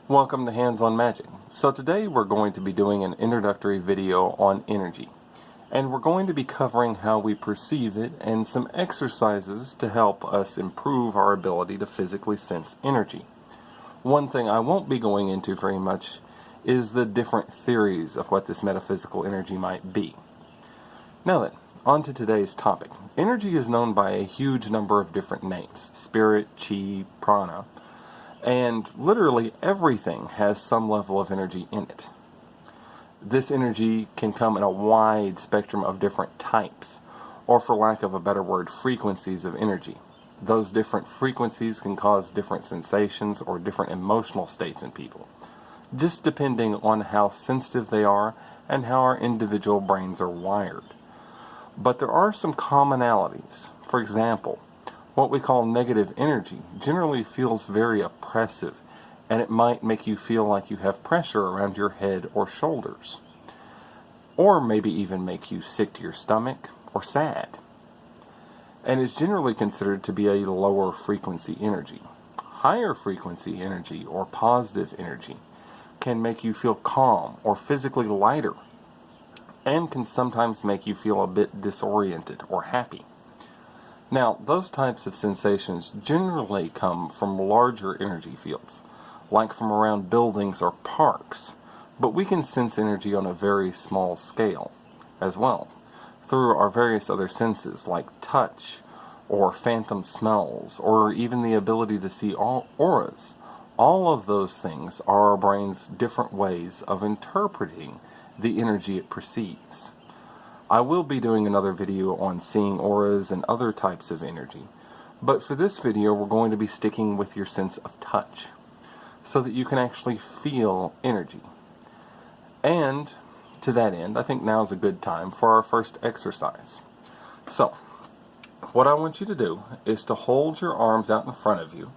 Welcome to Hands on Magic. So today we're going to be doing an introductory video on energy. And we're going to be covering how we perceive it and some exercises to help us improve our ability to physically sense energy. One thing I won't be going into very much is the different theories of what this metaphysical energy might be. Now then, on to today's topic. Energy is known by a huge number of different names: spirit, chi, prana. And literally everything has some level of energy in it. This energy can come in a wide spectrum of different types, or for lack of a better word, frequencies of energy. Those different frequencies can cause different sensations or different emotional states in people, just depending on how sensitive they are and how our individual brains are wired. But there are some commonalities. For example, what we call negative energy generally feels very oppressive, and it might make you feel like you have pressure around your head or shoulders, or maybe even make you sick to your stomach or sad, and is generally considered to be a lower frequency energy. Higher frequency energy or positive energy can make you feel calm or physically lighter, and can sometimes make you feel a bit disoriented or happy. Now, those types of sensations generally come from larger energy fields, like from around buildings or parks, but we can sense energy on a very small scale as well, through our various other senses like touch, or phantom smells, or even the ability to see all auras. All of those things are our brain's different ways of interpreting the energy it perceives. I will be doing another video on seeing auras and other types of energy, but for this video we're going to be sticking with your sense of touch, so that you can actually feel energy. And to that end, I think now is a good time for our first exercise. So, what I want you to do is to hold your arms out in front of you,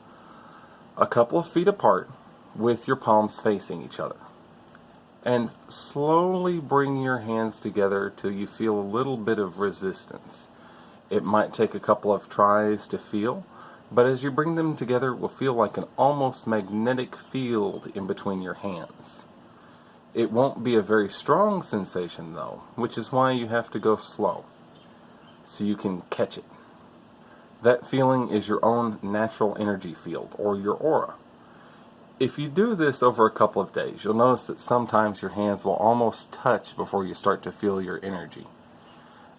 a couple of feet apart, with your palms facing each other. And slowly bring your hands together till you feel a little bit of resistance. It might take a couple of tries to feel, but as you bring them together, it will feel like an almost magnetic field in between your hands. It won't be a very strong sensation though, which is why you have to go slow, so you can catch it. That feeling is your own natural energy field, or your aura. If you do this over a couple of days, you'll notice that sometimes your hands will almost touch before you start to feel your energy.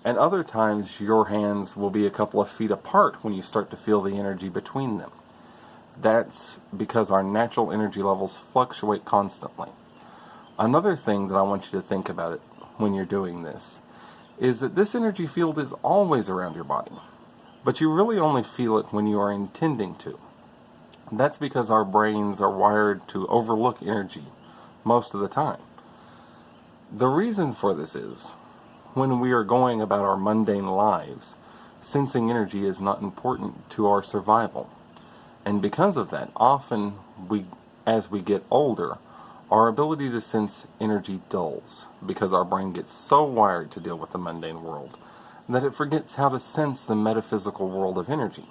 And other times your hands will be a couple of feet apart when you start to feel the energy between them. That's because our natural energy levels fluctuate constantly. Another thing that I want you to think about it when you're doing this is that this energy field is always around your body, but you really only feel it when you are intending to. That's because our brains are wired to overlook energy most of the time. The reason for this is, when we are going about our mundane lives, sensing energy is not important to our survival. And because of that, often as we get older, our ability to sense energy dulls, because our brain gets so wired to deal with the mundane world that it forgets how to sense the metaphysical world of energy.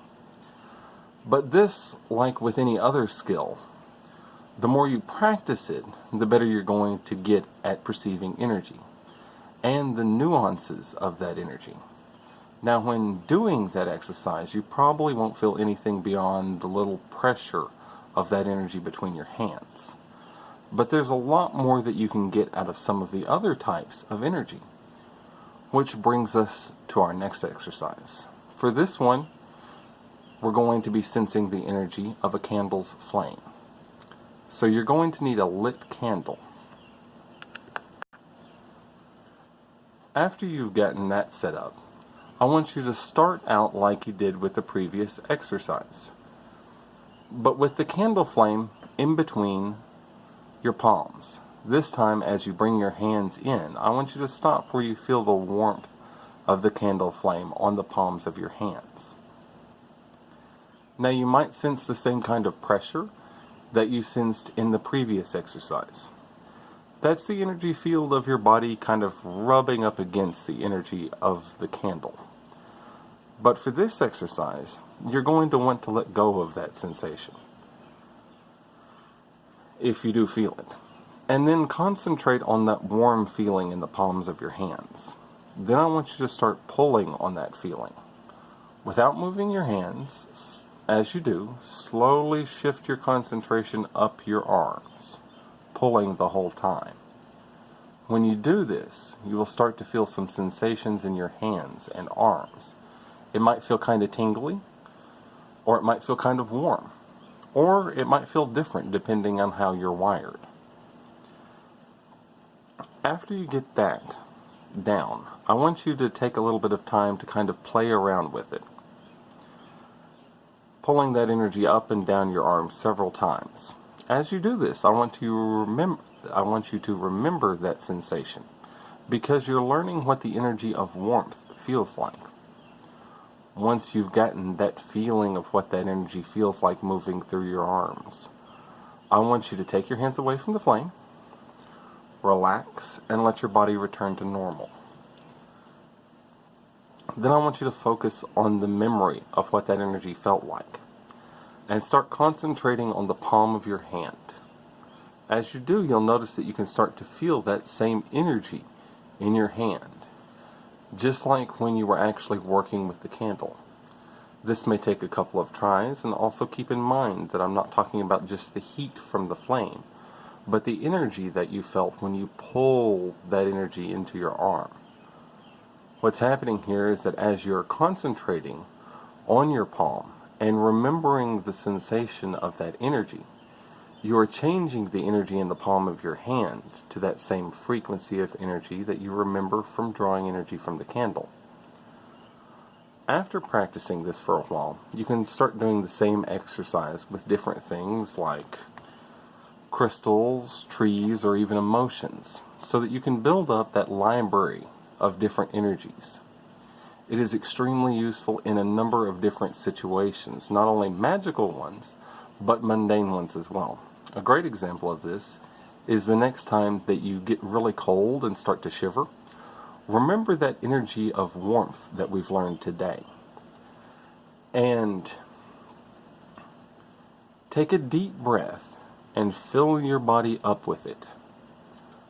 But this, like with any other skill, the more you practice it, the better you're going to get at perceiving energy and the nuances of that energy. Now, when doing that exercise, you probably won't feel anything beyond the little pressure of that energy between your hands. But there's a lot more that you can get out of some of the other types of energy, which brings us to our next exercise. For this one, we're going to be sensing the energy of a candle's flame. So you're going to need a lit candle. After you've gotten that set up, I want you to start out like you did with the previous exercise, but with the candle flame in between your palms. This time, as you bring your hands in, I want you to stop where you feel the warmth of the candle flame on the palms of your hands. Now, you might sense the same kind of pressure that you sensed in the previous exercise. That's the energy field of your body kind of rubbing up against the energy of the candle. But for this exercise, you're going to want to let go of that sensation. if you do feel it. And then concentrate on that warm feeling in the palms of your hands. Then I want you to start pulling on that feeling. Without moving your hands, as you do, slowly shift your concentration up your arms, pulling the whole time. When you do this, you will start to feel some sensations in your hands and arms. It might feel kind of tingly, or it might feel kind of warm, or it might feel different depending on how you're wired. After you get that down, I want you to take a little bit of time to kind of play around with it, pulling that energy up and down your arms several times. As you do this, I want you to remember that sensation, because you're learning what the energy of warmth feels like. Once you've gotten that feeling of what that energy feels like moving through your arms, I want you to take your hands away from the flame, relax, and let your body return to normal. Then I want you to focus on the memory of what that energy felt like, and start concentrating on the palm of your hand. As you do, you'll notice that you can start to feel that same energy in your hand, just like when you were actually working with the candle. This may take a couple of tries, and also keep in mind that I'm not talking about just the heat from the flame, but the energy that you felt when you pulled that energy into your arm. What's happening here is that as you're concentrating on your palm and remembering the sensation of that energy, you are changing the energy in the palm of your hand to that same frequency of energy that you remember from drawing energy from the candle. After practicing this for a while, you can start doing the same exercise with different things like crystals, trees, or even emotions, so that you can build up that library of different energies. It is extremely useful in a number of different situations, not only magical ones, but mundane ones as well. A great example of this is the next time that you get really cold and start to shiver. Remember that energy of warmth that we've learned today, and take a deep breath and fill your body up with it.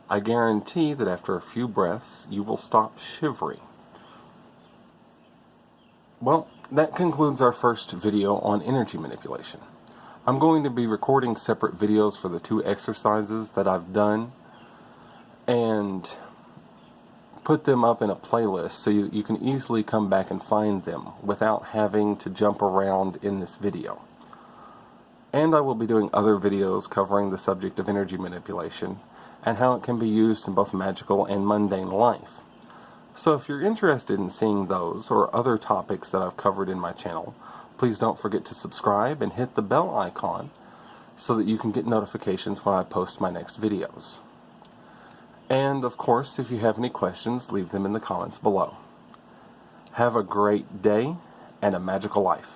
I guarantee that after a few breaths, you will stop shivering. Well, that concludes our first video on energy manipulation. I'm going to be recording separate videos for the two exercises that I've done and put them up in a playlist so you can easily come back and find them without having to jump around in this video. And I will be doing other videos covering the subject of energy manipulation and how it can be used in both magical and mundane life. So if you're interested in seeing those or other topics that I've covered in my channel, please don't forget to subscribe and hit the bell icon so that you can get notifications when I post my next videos. And of course, if you have any questions, leave them in the comments below. Have a great day and a magical life.